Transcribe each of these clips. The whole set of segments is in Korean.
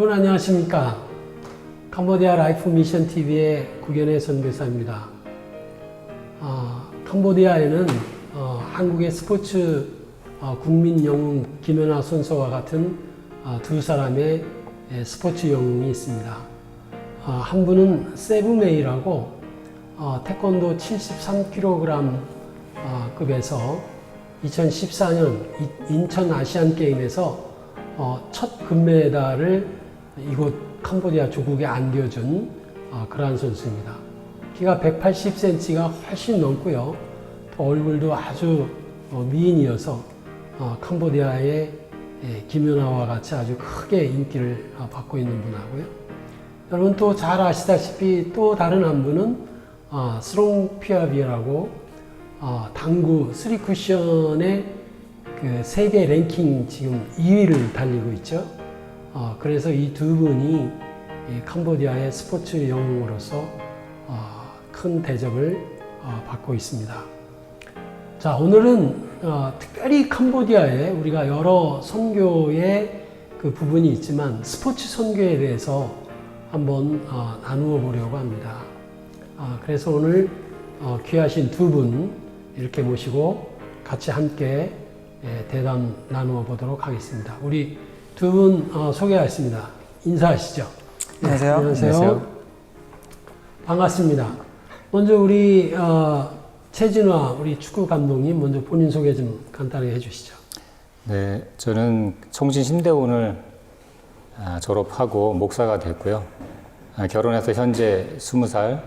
여러분 안녕하십니까. 캄보디아 라이프 미션 TV의 국연의 선교사입니다. 캄보디아에는 한국의 스포츠 국민 영웅 김연아 선수와 같은 두 사람의 스포츠 영웅이 있습니다. 한 분은 세부메이라고 태권도 73kg 급에서 2014년 인천 아시안 게임에서 첫 금메달을 이곳 캄보디아 조국에 안겨준 그러한 선수입니다. 키가 180cm가 훨씬 넘고요. 또 얼굴도 아주 미인이어서 캄보디아의 김연아와 같이 아주 크게 인기를 받고 있는 분하고요. 여러분 또 잘 아시다시피 또 다른 한 분은 스롱 피아비라고 당구 3쿠션의 그 세계 랭킹 지금 2위를 달리고 있죠. 그래서 이 두 분이 캄보디아의 스포츠 영웅으로서 큰 대접을 받고 있습니다. 자, 오늘은 특별히 캄보디아에 우리가 여러 선교의 그 부분이 있지만 스포츠 선교에 대해서 한번 나누어 보려고 합니다. 그래서 오늘 귀하신 두 분 이렇게 모시고 같이 함께 대담 나누어 보도록 하겠습니다. 우리 두 분 소개하겠습니다. 인사하시죠. 안녕하세요. 안녕하세요. 반갑습니다. 먼저 우리 최진화 우리 축구 감독님 먼저 본인 소개 좀 간단하게 해주시죠. 네, 저는 총신신대원을 졸업하고 목사가 됐고요. 결혼해서 현재 20살,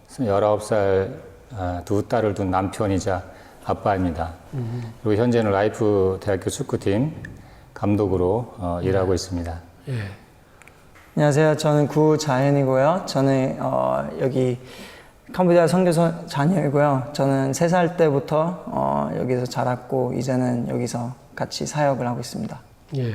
19살 두 딸을 둔 남편이자 아빠입니다. 그리고 현재는 라이프 대학교 축구팀 감독으로 일하고 있습니다. 예. 안녕하세요. 저는 구자현이고요. 저는 여기 캄보디아 선교사 자녀이고요. 저는 3살 때부터 여기서 자랐고 이제는 여기서 같이 사역을 하고 있습니다. 예.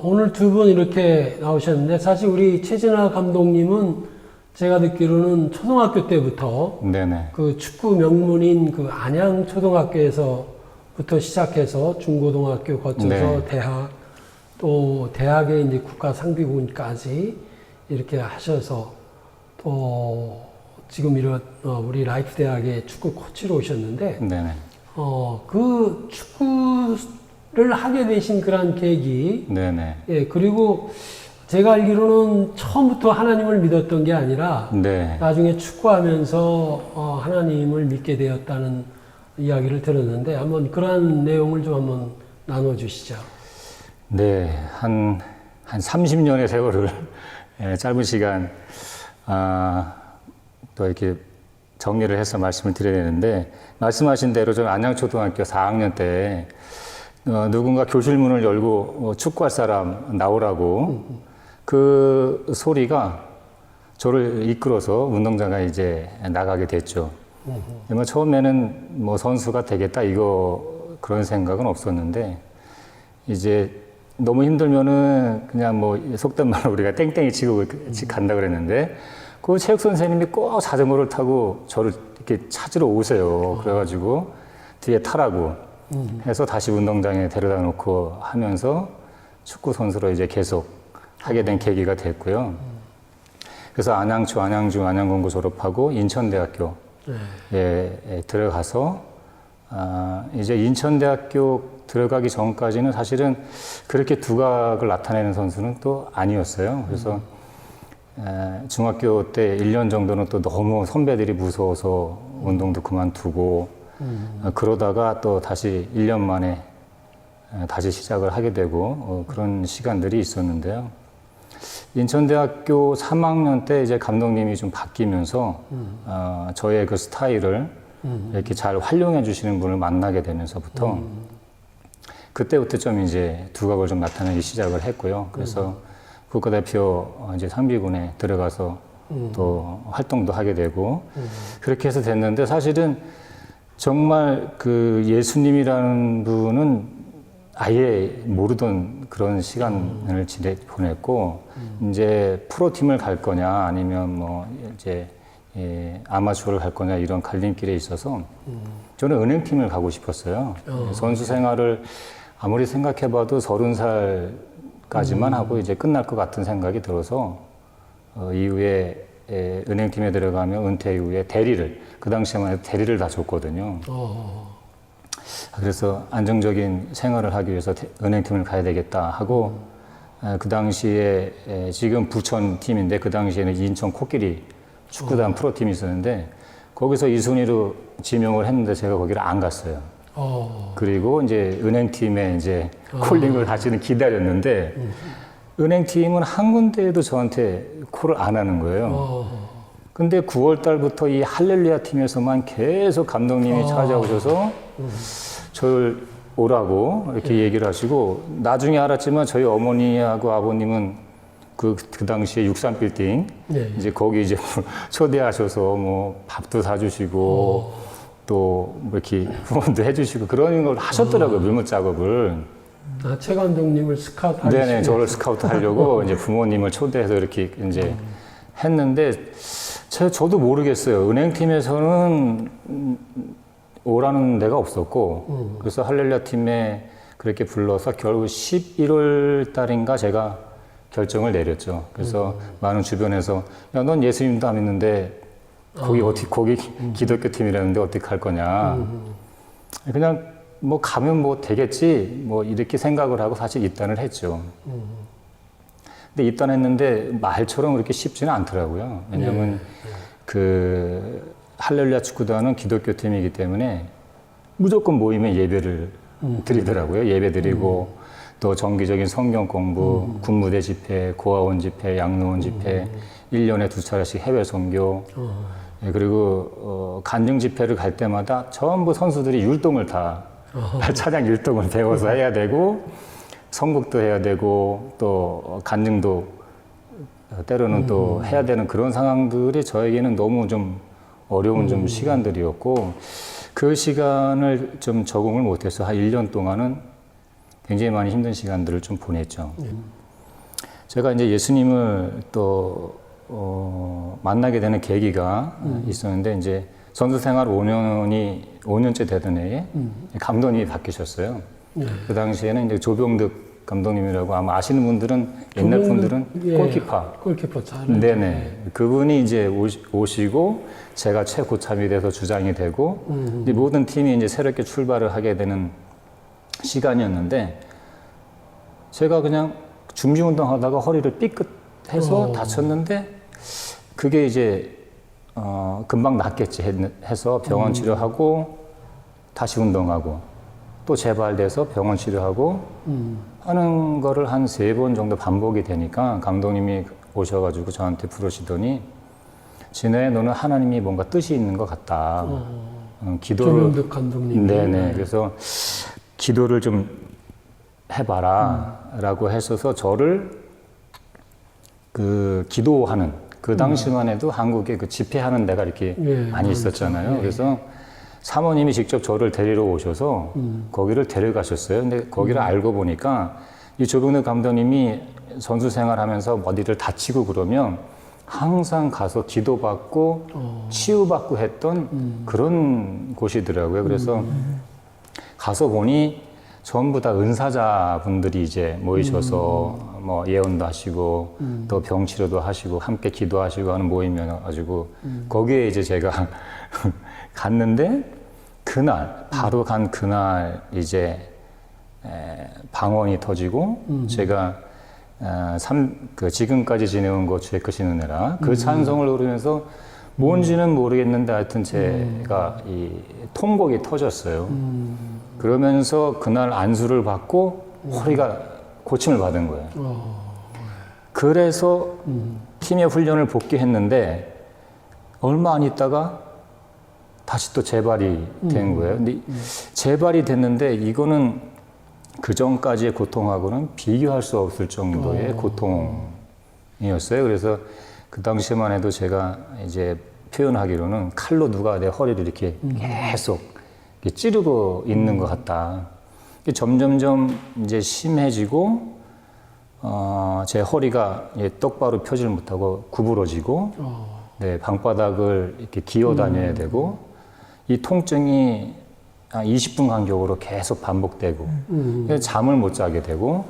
오늘 두 분 이렇게 나오셨는데 사실 우리 최진아 감독님은 제가 듣기로는 초등학교 때부터 네네. 그 축구 명문인 그 안양 초등학교에서부터 시작해서 중고등학교 거쳐서 네. 대학 또 대학의 이제 국가 상비군까지 이렇게 하셔서 또 지금 이런 우리 라이프 대학의 축구 코치로 오셨는데 네네. 그 축구를 하게 되신 그런 계기 네네. 예 그리고 제가 알기로는 처음부터 하나님을 믿었던 게 아니라 네. 나중에 축구하면서 하나님을 믿게 되었다는 이야기를 들었는데 한번 그러한 내용을 좀 한번 나눠 주시죠. 네, 한 30년의 세월을 짧은 시간 또 이렇게 정리를 해서 말씀을 드려야 되는데 말씀하신 대로 저는 안양초등학교 4학년 때 누군가 교실문을 열고 축구할 사람 나오라고 그 소리가 저를 이끌어서 운동장에 이제 나가게 됐죠. 뭐 처음에는 뭐 선수가 되겠다 그런 생각은 없었는데 이제 너무 힘들면은 그냥 뭐 속된 말로 우리가 땡땡이 치고 간다 그랬는데 그 체육 선생님이 꼭 자전거를 타고 저를 이렇게 찾으러 오세요. 그래가지고 뒤에 타라고 해서 다시 운동장에 데려다 놓고 하면서 축구 선수로 이제 계속 하게 된 계기가 됐고요. 그래서 안양중, 안양공고 졸업하고 인천대학교에 들어가서 이제 인천대학교 들어가기 전까지는 사실은 그렇게 두각을 나타내는 선수는 또 아니었어요. 그래서 중학교 때 1년 정도는 또 너무 선배들이 무서워서 운동도 그만두고 그러다가 또 다시 1년 만에 다시 시작을 하게 되고 그런 시간들이 있었는데요. 인천대학교 3학년 때 이제 감독님이 좀 바뀌면서 저의 그 스타일을 이렇게 잘 활용해 주시는 분을 만나게 되면서부터 그때부터 좀 이제 두각을 좀 나타내기 시작을 했고요. 그래서 국가대표 이제 상비군에 들어가서 또 활동도 하게 되고 그렇게 해서 됐는데 사실은 정말 그 예수님이라는 분은 아예 모르던 그런 시간을 보냈고 이제 프로팀을 갈 거냐 아니면 뭐 이제 아마추어를 갈 거냐 이런 갈림길에 있어서 저는 은행팀을 가고 싶었어요. 선수 생활을 아무리 생각해봐도 30살 정도까지만 하고 이제 끝날 것 같은 생각이 들어서 이후에 은행팀에 들어가면 은퇴 이후에 대리를 그 당시에만 해도 대리를 다 줬거든요. 그래서 안정적인 생활을 하기 위해서 은행팀을 가야 되겠다 하고 그 당시에 지금 부천 팀인데 그 당시에는 인천 코끼리 축구단 프로팀이 있었는데 거기서 2순위로 지명을 했는데 제가 거기를 안 갔어요. 그리고 이제 은행팀에 이제 콜링을 다시는 기다렸는데 은행팀은 한 군데에도 저한테 콜을 안 하는 거예요. 근데 9월 달부터 이 할렐루야 팀에서만 계속 감독님이 찾아오셔서 저를 오라고 이렇게 얘기를 하시고 나중에 알았지만 저희 어머니하고 아버님은 그 당시에 63빌딩 이제 거기 이제 초대하셔서 뭐 밥도 사주시고 또 뭐 이렇게 후원도 해주시고 그런 걸 하셨더라고요. 물물 작업을. 최 감독님을 스카우트 하시고 네네, 저를 스카우트 하려고 이제 부모님을 초대해서 이렇게 이제 했는데 저도 모르겠어요. 은행팀에서는 오라는 데가 없었고 그래서 할렐루야 팀에 그렇게 불러서 결국 11월 달인가 제가 결정을 내렸죠. 그래서 많은 주변에서 야, 넌 예수님도 안 믿는데 거기 기독교 팀이라는데 어떻게 할 거냐. 그냥 뭐 가면 뭐 되겠지 뭐 이렇게 생각을 하고 사실 입단을 했죠. 근데 입단했는데 말처럼 그렇게 쉽지는 않더라고요. 왜냐하면 그 할렐루야 축구단은 기독교 팀이기 때문에 무조건 모이면 예배를 드리더라고요. 예배 드리고 또 정기적인 성경 공부, 군무대 집회, 고아원 집회, 양로원 집회, 1년에 2차례씩 해외 선교, 그리고 간증 집회를 갈 때마다 전부 선수들이 율동을 다 찬양 율동을 배워서 해야 되고 선곡도 해야 되고 또 간증도 때로는 또 해야 되는 그런 상황들이 저에게는 너무 좀 어려운 좀 시간들이었고 그 시간을 좀 적응을 못해서 한 1년 동안은 굉장히 많이 힘든 시간들을 좀 보냈죠. 제가 이제 예수님을 또 만나게 되는 계기가 있었는데 이제 선수 생활 5년째 되던 해에 감독님이 바뀌셨어요. 그 당시에는 이제 조병득 감독님이라고 아마 아시는 분들은 옛날 분들은 골키퍼 잘 네네. 그분이 이제 오시고 제가 최고참이 돼서 주장이 되고 이제 모든 팀이 이제 새롭게 출발을 하게 되는 시간이었는데 제가 그냥 준비 운동하다가 허리를 삐끗해서 다쳤는데 그게 이제 금방 낫겠지 해서 병원 치료하고 다시 운동하고 또 재발돼서 병원 치료하고 하는 거를 한 3번 정도 반복이 되니까 감독님이 오셔가지고 저한테 부르시더니 진호야 너는 하나님이 뭔가 뜻이 있는 것 같다. 기도를 조명득 감독님. 네네. 그래서 기도를 좀 해봐라 라고 했어서 저를 그 기도하는 그 당시만 해도 한국에 그 집회하는 데가 이렇게 많이 있었잖아요. 그래서 사모님이 직접 저를 데리러 오셔서 거기를 데려가셨어요. 근데 거기를 알고 보니까 이 조병득 감독님이 선수 생활하면서 어디를 다치고 그러면 항상 가서 기도받고 치유받고 했던 그런 곳이더라고요. 그래서 가서 보니 전부 다 은사자분들이 이제 모이셔서 뭐 예언도 하시고 또 병치료도 하시고 함께 기도하시고 하는 모임이어가지고 거기에 이제 제가 갔는데 그날 바로 간 그날 이제 방언이 터지고 제가 그 지금까지 지내온 거 주의 크신 은혜라 그 찬송을 부르면서 뭔지는 모르겠는데 하여튼 제가 이 통곡이 터졌어요. 그러면서 그날 안수를 받고 허리가 고침을 받은 거예요. 그래서 팀의 훈련을 복귀했는데 얼마 안 있다가 다시 또 재발이 된 거예요. 근데 재발이 됐는데 이거는 그 전까지의 고통하고는 비교할 수 없을 정도의 고통이었어요. 그래서 그 당시만 해도 제가 이제 표현하기로는 칼로 누가 내 허리를 이렇게 계속 이렇게 찌르고 있는 것 같다. 점점점 이제 심해지고, 제 허리가 똑바로 펴질 못하고 구부러지고, 네, 방바닥을 이렇게 기어 다녀야 되고, 이 통증이 한 20분 간격으로 계속 반복되고, 잠을 못 자게 되고,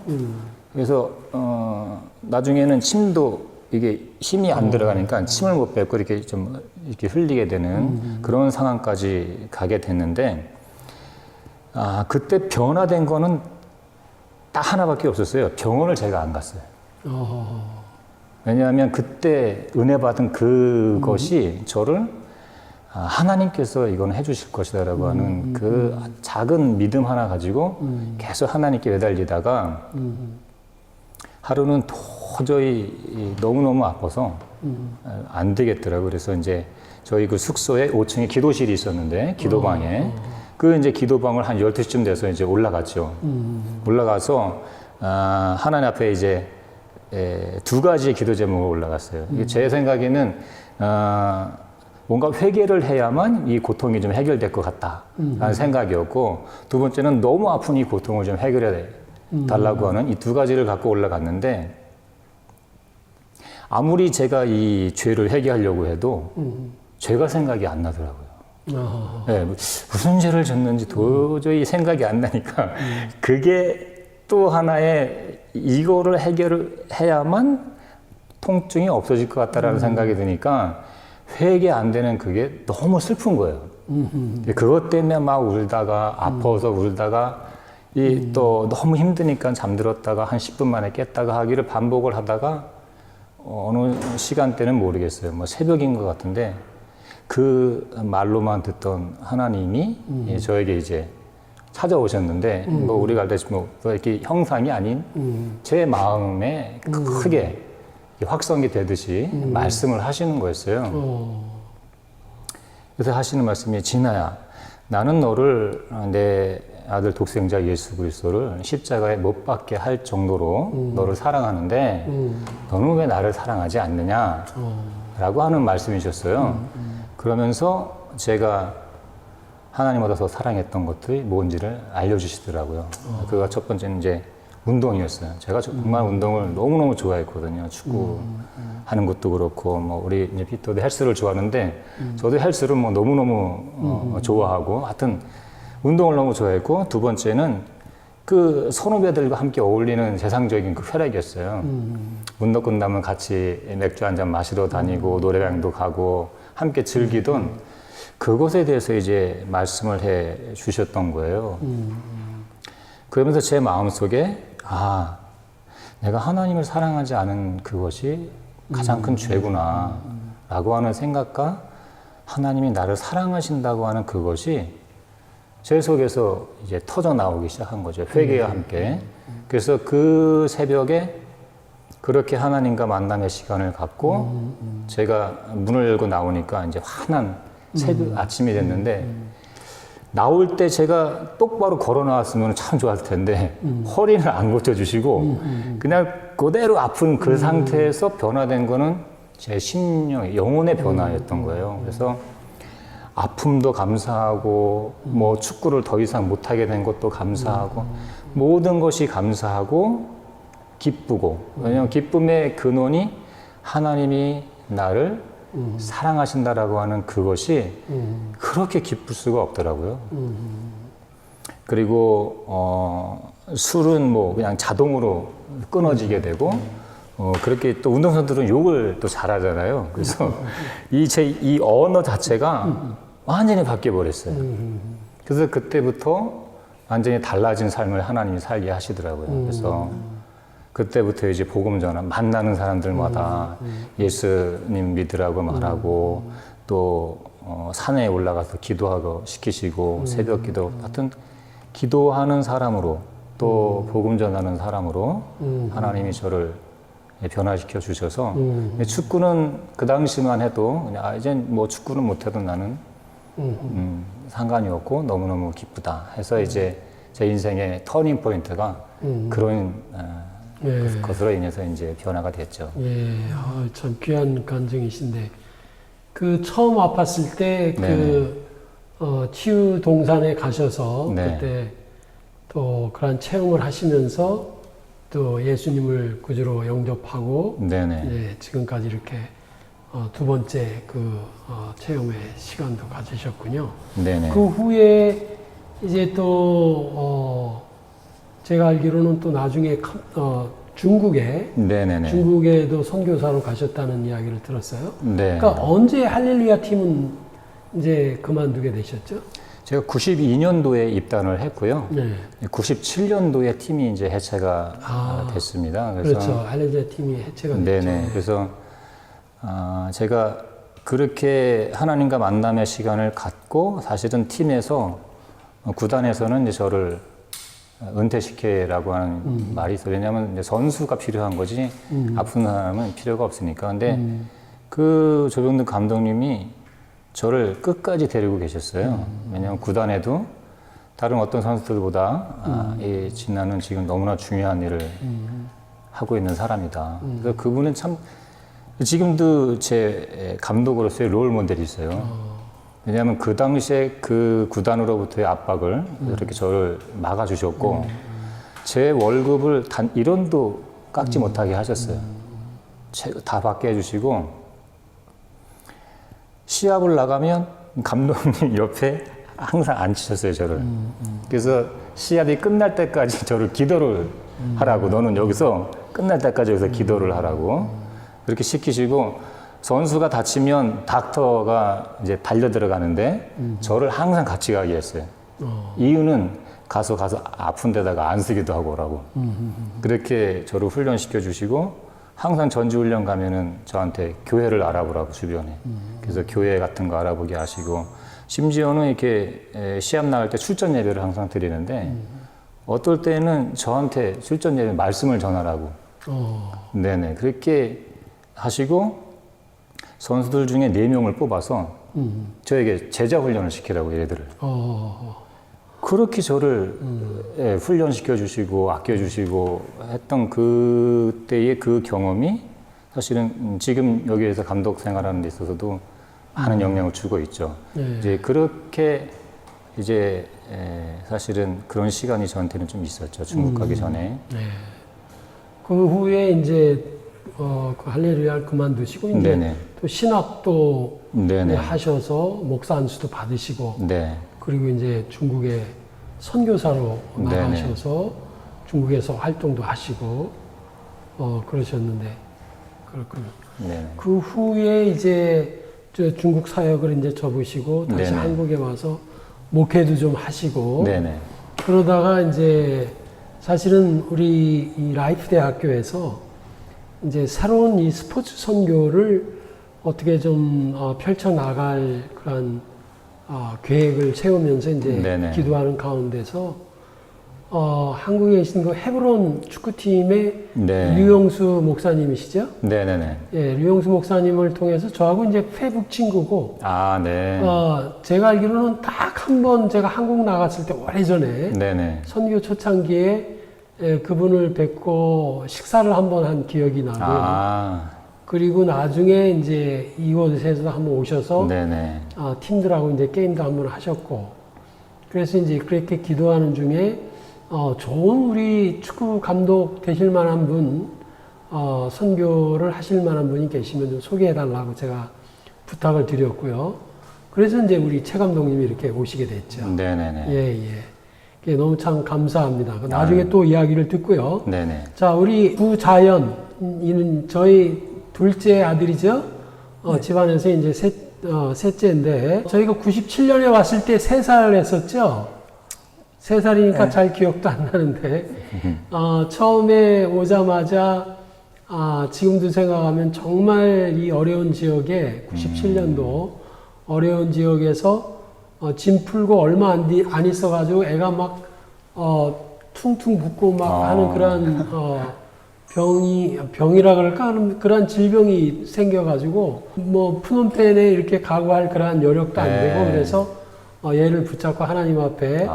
그래서 나중에는 침도 이게 힘이 안 들어가니까 침을 못 뱉고 이렇게 좀 이렇게 흘리게 되는 그런 상황까지 가게 됐는데, 그때 변화된 거는 딱 하나밖에 없었어요. 병원을 제가 안 갔어요. 왜냐하면 그때 은혜 받은 그것이 저를 하나님께서 이건 해주실 것이다라고 하는 그 작은 믿음 하나 가지고 계속 하나님께 매달리다가 하루는 도저히 너무너무 아파서 안 되겠더라고요. 그래서 이제 저희 그 숙소에 5층에 기도실이 있었는데, 기도방에 그 이제 기도방을 한 12시쯤 돼서 이제 올라갔죠. 올라가서 하나님 앞에 이제 두 가지의 기도 제목으로 올라갔어요. 이게 제 생각에는 뭔가 회개를 해야만 이 고통이 좀 해결될 것 같다라는 생각이었고, 두 번째는 너무 아픈 이 고통을 좀 해결해 달라고 하는 이 두 가지를 갖고 올라갔는데, 아무리 제가 이 죄를 회개하려고 해도 죄가 생각이 안 나더라고요. 네, 무슨 죄를 졌는지 도저히 생각이 안 나니까 그게 또 하나의 이거를 해결을 해야만 통증이 없어질 것 같다라는 생각이 드니까 회개 안 되는 그게 너무 슬픈 거예요. 그것 때문에 막 울다가 아파서 울다가 또 너무 힘드니까 잠들었다가 한 10분 만에 깼다가 하기를 반복을 하다가 어느 시간대는 모르겠어요. 뭐 새벽인 것 같은데 그 말로만 듣던 하나님이 저에게 이제 찾아오셨는데, 뭐 우리가 알다시피 뭐 이렇게 형상이 아닌 제 마음에 크게 확성이 되듯이 말씀을 하시는 거였어요. 그래서 하시는 말씀이, 진아야, 나는 너를 내 아들 독생자 예수 그리스도를 십자가에 못 박게 할 정도로 너를 사랑하는데 너는 왜 나를 사랑하지 않느냐? 라고 하는 말씀이셨어요. 그러면서 제가 하나님보다 더 사랑했던 것들이 뭔지를 알려주시더라고요. 그가 첫 번째는 이제 운동이었어요. 제가 정말 운동을 너무너무 좋아했거든요. 축구 하는 것도 그렇고, 뭐 우리 이제 피터도 헬스를 좋아하는데 저도 헬스를 뭐 너무너무 좋아하고, 하여튼 운동을 너무 좋아했고, 두 번째는 그 선후배들과 함께 어울리는 세상적인 그 혈액이었어요. 운동 끝나면 같이 맥주 한잔 마시러 다니고 노래방도 가고 함께 즐기던 그것에 대해서 이제 말씀을 해 주셨던 거예요. 그러면서 제 마음속에 내가 하나님을 사랑하지 않은 그것이 가장 큰 죄구나 라고 하는 생각과 하나님이 나를 사랑하신다고 하는 그것이 제 속에서 이제 터져 나오기 시작한 거죠. 회개와 함께. 그래서 그 새벽에 그렇게 하나님과 만남의 시간을 갖고 제가 문을 열고 나오니까 이제 환한 새벽 아침이 됐는데, 나올 때 제가 똑바로 걸어 나왔으면 참 좋았을 텐데 허리를 안 고쳐주시고 그냥 그대로 아픈 그 상태에서 변화된 거는 제 심령, 영혼의 변화였던 거예요. 그래서 아픔도 감사하고, 뭐 축구를 더 이상 못하게 된 것도 감사하고, 모든 것이 감사하고 기쁘고, 왜냐하면 기쁨의 근원이 하나님이 나를 사랑하신다라고 하는 그것이 그렇게 기쁠 수가 없더라고요. 그리고 술은 뭐 그냥 자동으로 끊어지게 되고, 그렇게 또 운동선수들은 욕을 또 잘하잖아요. 그래서 이 언어 자체가 완전히 바뀌어 버렸어요. 그래서 그때부터 완전히 달라진 삶을 하나님이 살게 하시더라고요. 그래서 그때부터 이제 복음 전환, 만나는 사람들마다 예수님 믿으라고 말하고, 또 산에 올라가서 기도하고 시키시고, 새벽 기도, 하여튼 기도하는 사람으로, 또 복음 전하는 사람으로 하나님이 저를 변화시켜 주셔서, 축구는 그 당시만 해도 그냥 이제 뭐 축구는 못해도 나는 상관이 없고 너무너무 기쁘다 해서 이제 제 인생의 터닝 포인트가 그런 것으로 인해서 이제 변화가 됐죠. 참 귀한 간증이신데, 그 처음 아팠을 때 치유 동산에 가셔서 그때 또 그런 체험을 하시면서 또 예수님을 구주로 영접하고 지금까지 이렇게 두 번째 그 체험의 시간도 가지셨군요. 그 후에 이제 또 제가 알기로는 또 나중에 중국에 네네네. 중국에도 선교사로 가셨다는 이야기를 들었어요. 네. 그러니까 언제 할렐루야 팀은 이제 그만두게 되셨죠? 제가 92년도에 입단을 했고요. 네. 97년도에 팀이 이제 해체가 됐습니다. 그렇죠. 할렐루야 팀이 해체가 됐죠. 네네. 그래서 제가 그렇게 하나님과 만남의 시간을 갖고 사실은 팀에서 구단에서는 이제 저를 은퇴시켜라고 하는 말이 있어요. 왜냐하면 이제 선수가 필요한 거지 아픈 사람은 필요가 없으니까. 근데 그 조병득 감독님이 저를 끝까지 데리고 계셨어요. 왜냐하면 구단에도 다른 어떤 선수들보다 이 진나는 지금 너무나 중요한 일을 하고 있는 사람이다. 그래서 그분은 참 지금도 제 감독으로서의 롤 모델이 있어요. 왜냐하면 그 당시에 그 구단으로부터의 압박을 이렇게 저를 막아주셨고 제 월급을 단 1원도 깎지 못하게 하셨어요. 다 받게 해주시고 시합을 나가면 감독님 옆에 항상 앉히셨어요, 저를. 그래서 시합이 끝날 때까지 저를 기도를 하라고, 너는 여기서 끝날 때까지 여기서 기도를 하라고 그렇게 시키시고, 선수가 다치면 닥터가 이제 달려 들어가는데 저를 항상 같이 가게 했어요. 이유는 가서 아픈 데다가 안 쓰기도 하고 오라고. 그렇게 저를 훈련시켜 주시고, 항상 전지훈련 가면은 저한테 교회를 알아보라고, 주변에. 그래서 교회 같은 거 알아보게 하시고, 심지어는 이렇게 시합 나갈 때 출전 예배를 항상 드리는데, 어떨 때는 저한테 출전 예배 말씀을 전하라고. 네네. 그렇게 하시고, 선수들 중에 4명을 뽑아서 저에게 제자 훈련을 시키라고, 얘들을. 그렇게 저를 훈련시켜 주시고 아껴 주시고 했던 그때의 그 경험이 사실은 지금 여기에서 감독 생활하는 데 있어서도 많은 영향을 주고 있죠. 이제 그렇게 이제 사실은 그런 시간이 저한테는 좀 있었죠. 중국 가기 전에. 네. 그 후에 이제 그 할렐루야를 그만두시고 이제 네네. 또 신학도 네네. 하셔서 목사 안수도 받으시고 네. 그리고 이제 중국에 선교사로 네네. 나가셔서 중국에서 활동도 하시고 그러셨는데 그렇군요. 네네. 그 후에 이제 저 중국 사역을 이제 접으시고 다시 네네. 한국에 와서 목회도 좀 하시고 네네. 그러다가 이제 사실은 우리 이 라이프 대학교에서 이제 새로운 이 스포츠 선교를 어떻게 좀 펼쳐 나갈 그런 계획을 세우면서 이제 네네. 기도하는 가운데서 한국에 계신 그 헤브론 축구팀의 네. 류영수 목사님이시죠? 네네네. 예, 류영수 목사님을 통해서 저하고 이제 페북 친구고, 아, 네. 제가 알기로는 딱 한 번 제가 한국 나갔을 때 오래전에 네네. 선교 초창기에 그분을 뵙고 식사를 한 번 한 기억이 나고요. 아, 그리고 나중에 이제 이곳에서 한번 오셔서 네네. 팀들하고 이제 게임도 한번 하셨고, 그래서 이제 그렇게 기도하는 중에 좋은 우리 축구 감독 되실 만한 분, 선교를 하실 만한 분이 계시면 좀 소개해 달라고 제가 부탁을 드렸고요. 그래서 이제 우리 최 감독님이 이렇게 오시게 됐죠. 네네네. 예, 예. 너무 참 감사합니다. 나중에 또 이야기를 듣고요. 네네. 자, 우리 구자연이는 저희 둘째 아들이죠. 집안에서 이제 셋째인데, 저희가 97년에 왔을 때 3살 했었죠. 3살이니까 네. 잘 기억도 안 나는데, 처음에 오자마자, 지금도 생각하면 정말 이 어려운 지역에, 97년도 어려운 지역에서, 짐 풀고 얼마 안 있어가지고 애가 막, 퉁퉁 붓고 막 하는 그런, 병이라 그럴까? 그런 질병이 생겨가지고, 뭐, 푸놈펜에 이렇게 가고할 그런 여력도 안 되고, 네. 그래서, 얘를 붙잡고 하나님 앞에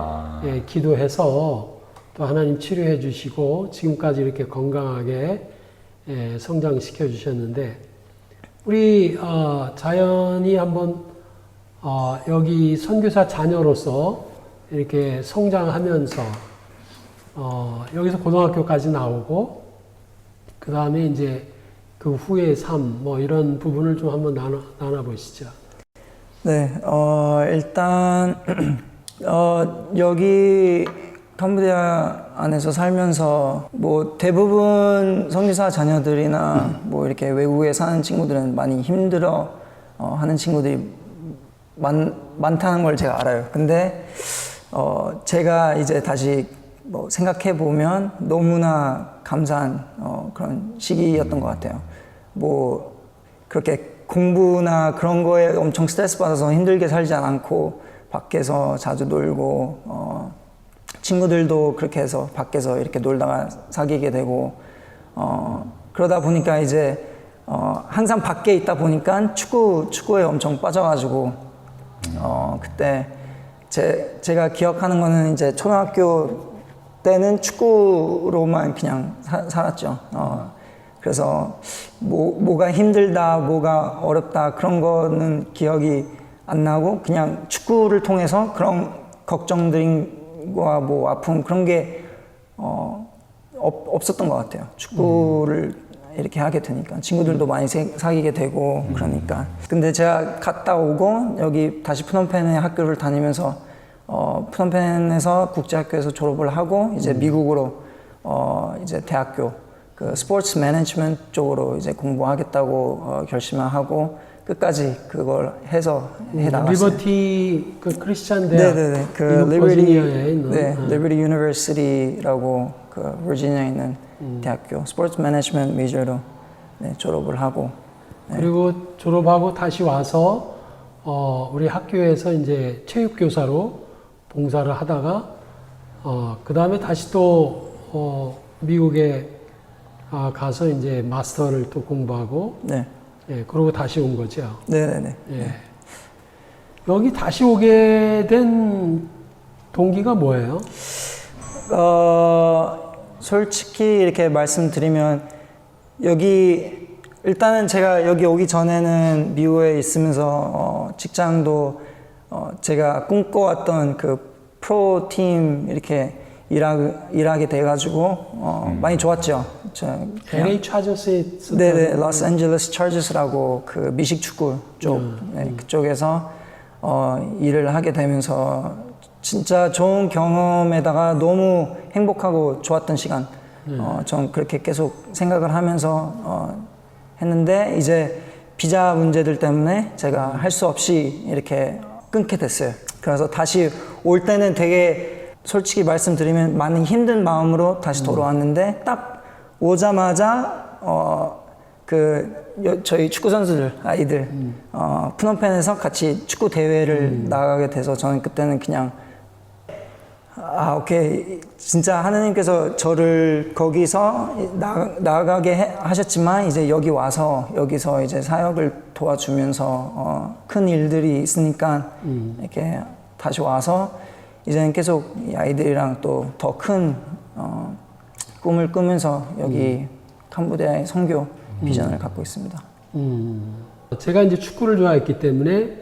예, 기도해서 또 하나님 치료해 주시고, 지금까지 이렇게 건강하게 성장시켜 주셨는데, 우리, 자연이 한번, 여기 선교사 자녀로서 이렇게 성장하면서, 여기서 고등학교까지 나오고, 그 다음에 이제 그 후의 삶, 뭐 이런 부분을 좀 한번 나눠보시죠. 네, 일단, 여기 캄보디아 안에서 살면서 뭐 대부분 선교사 자녀들이나 뭐 이렇게 외국에 사는 친구들은 많이 힘들어 하는 친구들이 많다는 걸 제가 알아요. 근데 제가 이제 다시 뭐 생각해 보면 너무나 감사한 그런 시기였던 것 같아요. 뭐 그렇게 공부나 그런 거에 엄청 스트레스 받아서 힘들게 살지 않고 밖에서 자주 놀고 친구들도 그렇게 해서 밖에서 이렇게 놀다가 사귀게 되고 그러다 보니까 이제 항상 밖에 있다 보니까 축구에 엄청 빠져가지고 그때 제가 기억하는 거는 이제 초등학교 때는 축구로만 그냥 살았죠. 그래서 뭐가 힘들다, 뭐가 어렵다 그런 거는 기억이 안 나고 그냥 축구를 통해서 그런 걱정들과 뭐 아픔 그런 게 없었던 것 같아요. 축구를 이렇게 하게 되니까 친구들도 많이 사귀게 되고 그러니까. 근데 제가 갔다 오고 여기 다시 프놈펜에 학교를 다니면서 프놈펜에서 국제학교에서 졸업을 하고 이제 미국으로 이제 대학교 그 스포츠 매니지먼트 쪽으로 이제 공부하겠다고 결심을 하고 끝까지 그걸 해서 해 나갔어요. 리버티 그 크리스찬 대학. 네네네. 그 미국 버지니아에 있는. 리버티 유니버시티라고 그 버지니아에 있는 대학교 스포츠 매니지먼트 메이저로 졸업을 하고. 그리고 졸업하고 다시 와서 우리 학교에서 이제 체육 교사로 봉사를 하다가 그 다음에 다시 또 미국에 가서 이제 마스터를 또 공부하고. 네. 예, 그러고 다시 온 거죠. 네네네. 예. 여기 다시 오게 된 동기가 뭐예요? 솔직히 이렇게 말씀드리면 일단은 제가 여기 오기 전에는 미국에 있으면서 직장도 제가 꿈꿔왔던 그 프로팀 이렇게 일하게 돼가지고 많이 좋았죠. LA 차저스에 네네, 로스앤젤레스 차저스라고 그 미식 축구 쪽 그쪽에서 일을 하게 되면서 진짜 좋은 경험에다가 너무 행복하고 좋았던 시간. 전 그렇게 계속 생각을 하면서 했는데 이제 비자 문제들 때문에 제가 할 수 없이 이렇게 끊게 됐어요. 그래서 다시 올 때는 되게 솔직히 말씀드리면 많은 힘든 마음으로 다시 돌아왔는데 딱 오자마자 저희 축구 선수들 아이들 프놈펜에서 같이 축구 대회를 나가게 돼서 저는 그때는 그냥 오케이 진짜 하나님께서 저를 거기서 나가게 하셨지만 이제 여기 와서 여기서 이제 사역을 도와주면서 큰 일들이 있으니까 이렇게 다시 와서 이제는 계속 이 아이들이랑 또 더 큰 꿈을 꾸면서 여기 캄보디아의 선교 비전을 갖고 있습니다. 제가 이제 축구를 좋아했기 때문에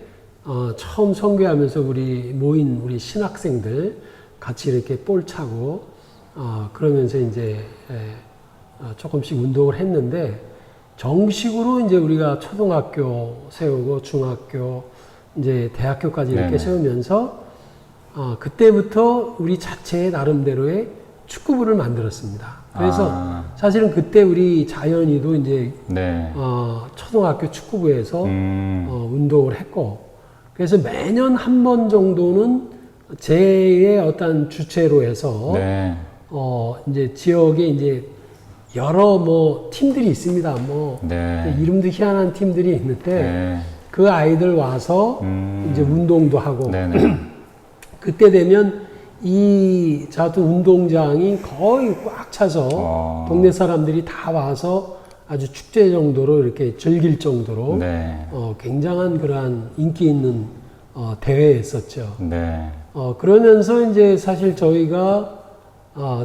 처음 선교하면서 우리 신학생들 같이 이렇게 볼 차고 그러면서 이제 조금씩 운동을 했는데 정식으로 이제 우리가 초등학교 세우고 중학교 이제 대학교까지 이렇게 세우면서 그때부터 우리 자체의 나름대로의 축구부를 만들었습니다. 그래서 사실은 그때 우리 자연이도 이제 초등학교 축구부에서 운동을 했고 그래서 매년 한 번 정도는 제의 어떤 주체로 해서 이제 지역에 이제 여러 팀들이 있습니다. 이름도 희한한 팀들이 있는데 그 아이들 와서 이제 운동도 하고 그때 되면 이 자두 운동장이 거의 꽉 차서 동네 사람들이 다 와서 아주 축제 정도로 이렇게 즐길 정도로 굉장한 그러한 인기 있는 대회였었죠. 그러면서 이제 사실 저희가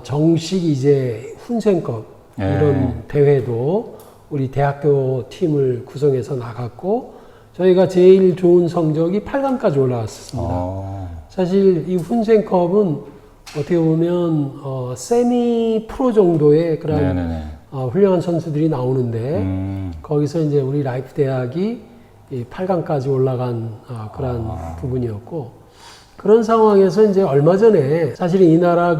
정식 이제 훈생컵 이런 대회도 우리 대학교 팀을 구성해서 나갔고 저희가 제일 좋은 성적이 8강까지 올라왔습니다. 사실 이 훈생컵은 어떻게 보면 세미 프로 정도의 그런 훌륭한 선수들이 나오는데 거기서 이제 우리 라이프 대학이 이 8강까지 올라간 그런 부분이었고 그런 상황에서 이제 얼마 전에 사실 이 나라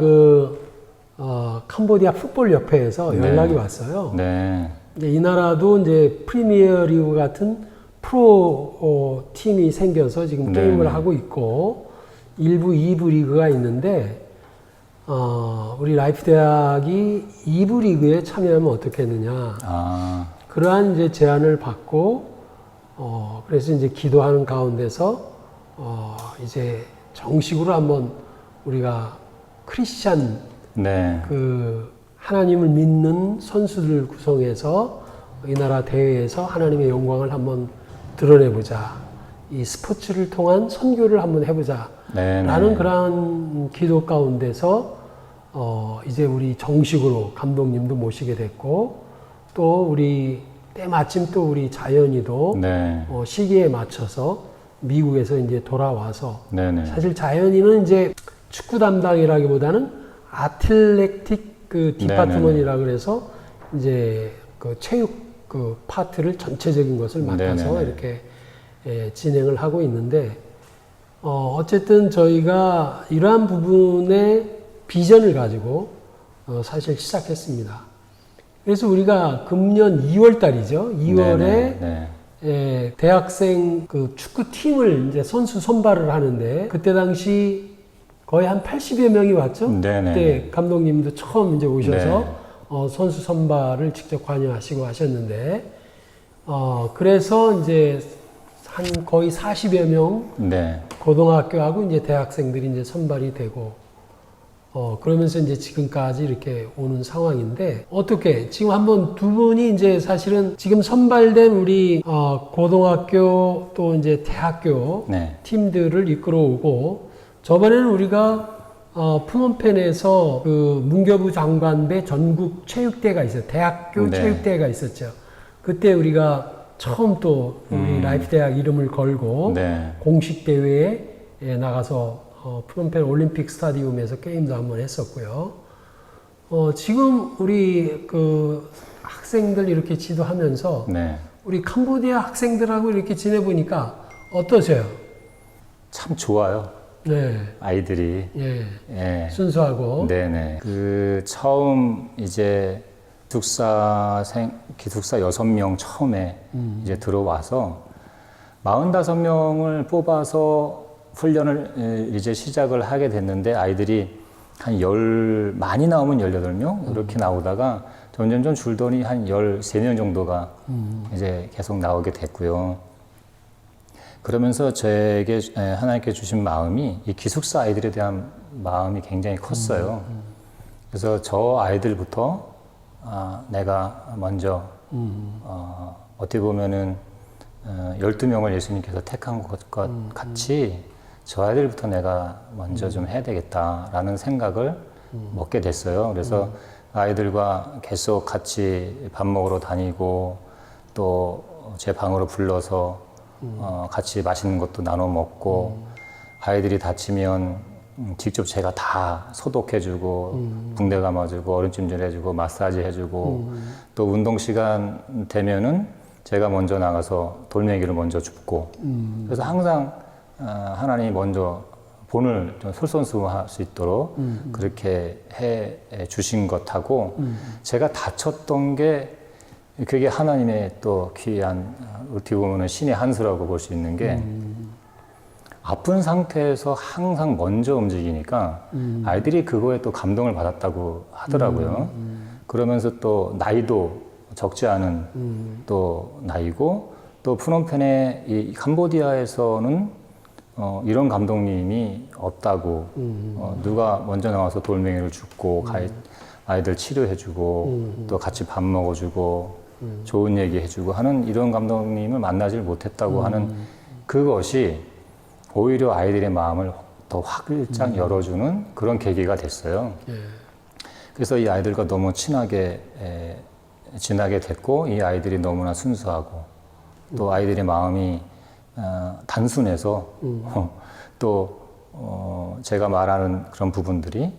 캄보디아 풋볼 협회에서 연락이 왔어요. 네. 이제 이 나라도 이제 프리미어 리그 같은 프로 팀이 생겨서 지금 게임을 하고 있고 1부, 2부 리그가 있는데 우리 라이프 대학이 2부 리그에 참여하면 어떻겠느냐. 그러한 이제 제안을 받고 그래서 이제 기도하는 가운데서 이제 정식으로 한번 우리가 크리스찬 네. 하나님을 믿는 선수들 구성해서 이 나라 대회에서 하나님의 영광을 한번 드러내보자. 이 스포츠를 통한 선교를 한번 해보자. 네, 라는 네. 그런 기도 가운데서 이제 우리 정식으로 감독님도 모시게 됐고 또 우리 때마침 또 우리 자연이도 네. 시기에 맞춰서 미국에서 이제 돌아와서 네네. 사실 자연이는 이제 축구 담당이라기보다는 아틀레틱 디파트먼이라 그래서 이제 체육 파트를 전체적인 것을 맡아서 네네네. 이렇게 진행을 하고 있는데 어쨌든 저희가 이러한 부분의 비전을 가지고 사실 시작했습니다. 그래서 우리가 금년 2월 달이죠. 2월에 네. 대학생 축구팀을 이제 선수 선발을 하는데 그때 당시 거의 한 80여 명이 왔죠. 네네. 그때 감독님도 처음 이제 오셔서 네. 선수 선발을 직접 관여하시고 하셨는데 그래서 이제 한 거의 40여 명 네. 고등학교하고 이제 대학생들이 이제 선발이 되고 그러면서 이제 지금까지 이렇게 오는 상황인데 어떻게 지금 한번 두 분이 이제 사실은 지금 선발된 우리 고등학교 또 이제 대학교 네. 팀들을 이끌어오고 저번에는 우리가 푸놈펜에서 문교부 장관배 전국 체육대회가 있어요. 대학교 네. 체육대회가 있었죠. 그때 우리가 처음 또 우리 라이프 대학 이름을 걸고 네. 공식 대회에 나가서 프놈펜 올림픽 스타디움에서 게임도 한번 했었고요. 지금 우리 학생들 이렇게 지도하면서 네. 우리 캄보디아 학생들하고 이렇게 지내보니까 어떠세요? 참 좋아요. 네. 아이들이. 예. 예. 순수하고. 네네. 처음 이제 기숙사 6명 처음에 이제 들어와서 45명을 뽑아서 훈련을 이제 시작을 하게 됐는데 아이들이 많이 나오면 18명 이렇게 나오다가 점점점 줄더니 한 13명 정도가 이제 계속 나오게 됐고요. 그러면서 저에게 하나님께 주신 마음이 이 기숙사 아이들에 대한 마음이 굉장히 컸어요. 그래서 저 아이들부터 내가 먼저 어떻게 보면은 12명을 예수님께서 택한 것과 같이 저 아이들부터 내가 먼저 좀 해야 되겠다라는 생각을 먹게 됐어요. 그래서 아이들과 계속 같이 밥 먹으러 다니고 또 제 방으로 불러서 같이 맛있는 것도 나눠 먹고 아이들이 다치면 직접 제가 다 소독해주고 붕대 감아주고 얼음찜질 해주고 마사지 해주고 또 운동 시간 되면은 제가 먼저 나가서 돌멩이를 먼저 줍고 그래서 항상 하나님이 먼저 본을 좀 솔선수범할 수 있도록 그렇게 해 주신 것하고 제가 다쳤던 게 그게 하나님의 또 귀한 어떻게 보면 신의 한 수라고 볼 수 있는 게 아픈 상태에서 항상 먼저 움직이니까 아이들이 그거에 또 감동을 받았다고 하더라고요. 그러면서 또 나이도 적지 않은 또 나이고 또 푸놈펜의 이 캄보디아에서는 이런 감독님이 없다고 누가 먼저 나와서 돌멩이를 줍고 아이들 치료해주고 또 같이 밥 먹어주고 좋은 얘기 해주고 하는 이런 감독님을 만나질 못했다고 하는 그것이 오히려 아이들의 마음을 더 활짝 열어주는 그런 계기가 됐어요. 그래서 이 아이들과 너무 친하게 지나게 됐고 이 아이들이 너무나 순수하고 또 아이들의 마음이 단순해서 또 제가 말하는 그런 부분들이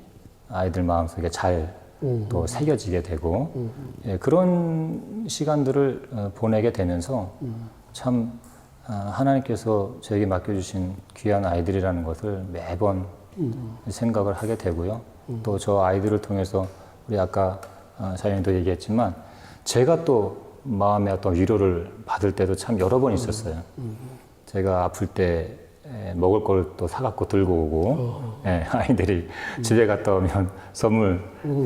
아이들 마음속에 잘 또 새겨지게 되고 그런 시간들을 보내게 되면서 참 하나님께서 저에게 맡겨주신 귀한 아이들이라는 것을 매번 생각을 하게 되고요. 또 저 아이들을 통해서 우리 아까 자연이도 얘기했지만 제가 또 마음의 어떤 위로를 받을 때도 참 여러 번 있었어요. 제가 아플 때 먹을 걸 또 사갖고 들고 오고 아이들이 집에 갔다 오면 선물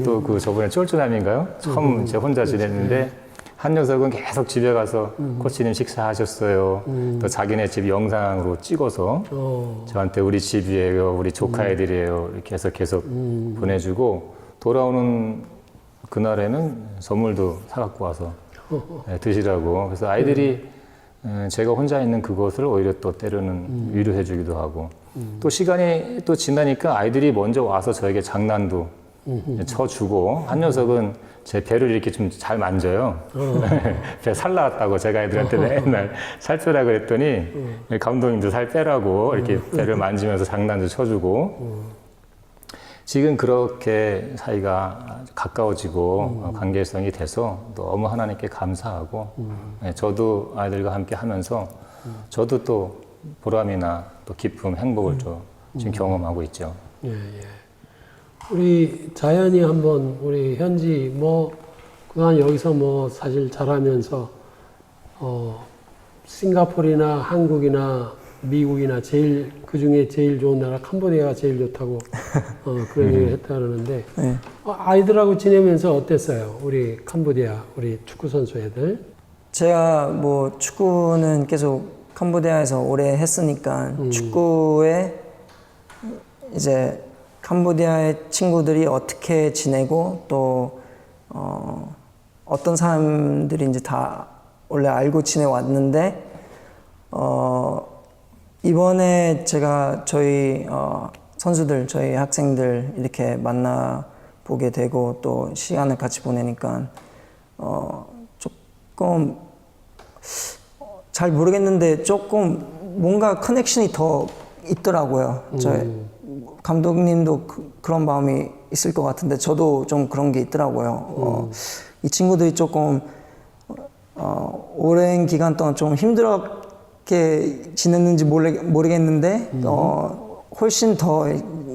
또 그 저번에 쫄쫄함인가요? 처음 제가 혼자 지냈는데 한 녀석은 계속 집에 가서 코치님 식사하셨어요. 또 자기네 집 영상으로 찍어서 저한테 우리 집이에요, 우리 조카 애들이에요 이렇게 해서 계속 보내주고 돌아오는 그날에는 선물도 사갖고 와서 드시라고. 그래서 아이들이 제가 혼자 있는 그것을 오히려 또 때로는 위로해 주기도 하고 또 시간이 또 지나니까 아이들이 먼저 와서 저에게 장난도 쳐주고 한 녀석은 제 배를 이렇게 좀 잘 만져요. 배 살 나왔다고 제가 애들한테 맨날 살 빼라 그랬더니 감독님도 살 빼라고 이렇게 배를 만지면서 장난도 쳐주고 지금 그렇게 사이가 가까워지고 관계성이 돼서 너무 하나님께 감사하고 저도 아이들과 함께 하면서 저도 또 보람이나 또 기쁨, 행복을 좀 지금 경험하고 있죠. 예, 예. 우리 자연이 한번 우리 현지 뭐 그동안 여기서 뭐 사실 잘하면서 싱가포르나 한국이나 미국이나 제일 그 중에 제일 좋은 나라 캄보디아가 제일 좋다고 그런 얘기를 했다 그러는데 네. 아이들하고 지내면서 어땠어요? 우리 캄보디아 우리 축구 선수 애들? 제가 뭐 축구는 계속 캄보디아에서 오래 했으니까 축구에 이제 캄보디아의 친구들이 어떻게 지내고 또 어떤 사람들인지 다 원래 알고 지내왔는데 이번에 제가 저희 선수들, 저희 학생들 이렇게 만나보게 되고 또 시간을 같이 보내니까 조금 잘 모르겠는데 조금 뭔가 커넥션이 더 있더라고요. 저희 감독님도 그런 마음이 있을 것 같은데 저도 좀 그런 게 있더라고요. 이 친구들이 조금 오랜 기간 동안 좀 힘들게 지냈는지 모르겠는데 훨씬 더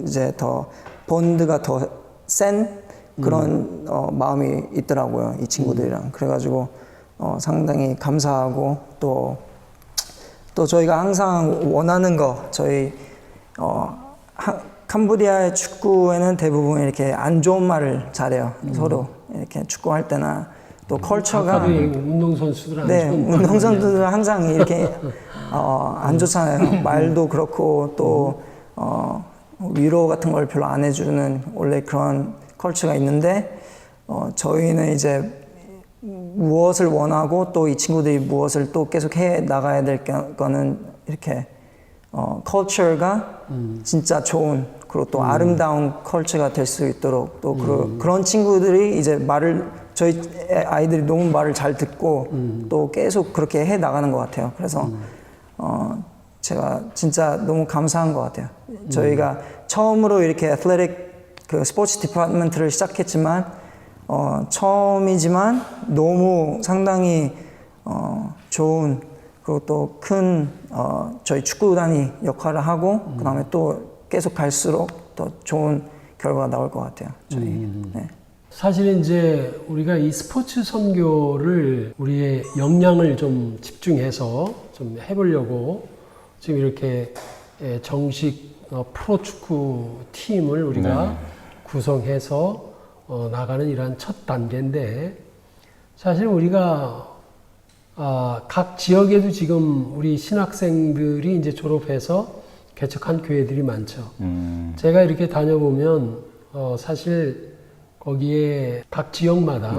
이제 더 본드가 더 센 그런 마음이 있더라고요. 이 친구들이랑. 그래가지고 상당히 감사하고 또 저희가 항상 원하는 거 저희 캄보디아의 축구에는 대부분 이렇게 안 좋은 말을 잘해요. 서로 이렇게 축구할 때나 또 컬처가 아까도 운동선수들 안 네, 좋은 운동선수들은 항상 이렇게 안 좋잖아요. 말도 그렇고 또 위로 같은 걸 별로 안 해주는 원래 그런 컬처가 있는데 저희는 이제 무엇을 원하고 또 이 친구들이 무엇을 또 계속 해 나가야 될 거는 이렇게 컬처가 진짜 좋은 그리고 또 아름다운 컬처가 될 수 있도록 또 그런 친구들이 이제 저희 아이들이 너무 말을 잘 듣고 또 계속 그렇게 해 나가는 것 같아요. 그래서 제가 진짜 너무 감사한 것 같아요. 저희가 처음으로 이렇게 애틀레틱 그 스포츠 디파트먼트를 시작했지만 처음이지만 너무 상당히 좋은 그리고 또 큰 저희 축구단이 역할을 하고 그 다음에 또 계속 갈수록 더 좋은 결과가 나올 것 같아요. 저희. 네. 사실은 이제 우리가 이 스포츠 선교를 우리의 역량을 좀 집중해서 좀 해보려고 지금 이렇게 정식 프로축구 팀을 우리가 구성해서 나가는 이러한 첫 단계인데 사실 우리가 각 지역에도 지금 우리 신학생들이 이제 졸업해서 개척한 교회들이 많죠. 제가 이렇게 다녀보면 사실 거기에 각 지역마다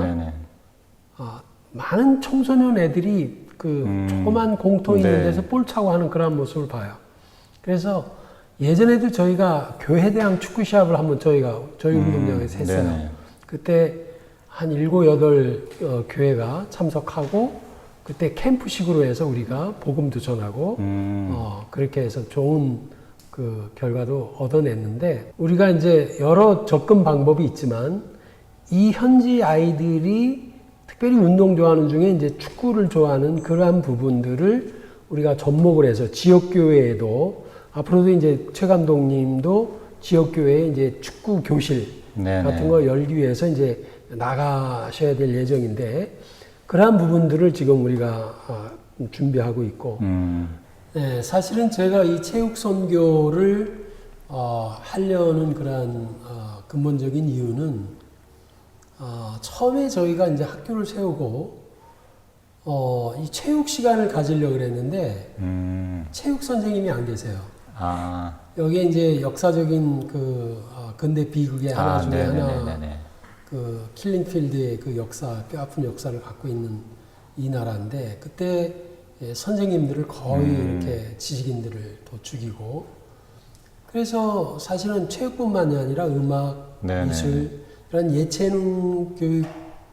많은 청소년 애들이 그 조그만 공터 있는 데서 볼 차고 하는 그런 모습을 봐요. 그래서 예전에도 저희가 교회대항 축구 시합을 한번 저희 운동장에서 했어요. 네네. 그때 한 7, 8 교회가 참석하고 그때 캠프식으로 해서 우리가 복음도 전하고 그렇게 해서 좋은 그 결과도 얻어냈는데 우리가 이제 여러 접근 방법이 있지만 이 현지 아이들이 특별히 운동 좋아하는 중에 이제 축구를 좋아하는 그러한 부분들을 우리가 접목을 해서 지역교회에도 앞으로도 이제 최 감독님도 지역교회에 이제 축구 교실 네네. 같은 거 열기 위해서 이제 나가셔야 될 예정인데 그러한 부분들을 지금 우리가 준비하고 있고 네, 사실은 제가 이 체육 선교를 하려는 그런 근본적인 이유는 처음에 저희가 이제 학교를 세우고 이 체육 시간을 가지려고 그랬는데 체육 선생님이 안 계세요. 아, 여기에 이제 역사적인 그 근대 비극의 하나 중에 하나 네네네네. 그 킬링필드의 그 역사, 뼈아픈 역사를 갖고 있는 이 나라인데 그때 선생님들을 거의 이렇게 지식인들을 또 죽이고 그래서 사실은 체육뿐만이 아니라 음악, 네네. 미술 이런 예체능 교육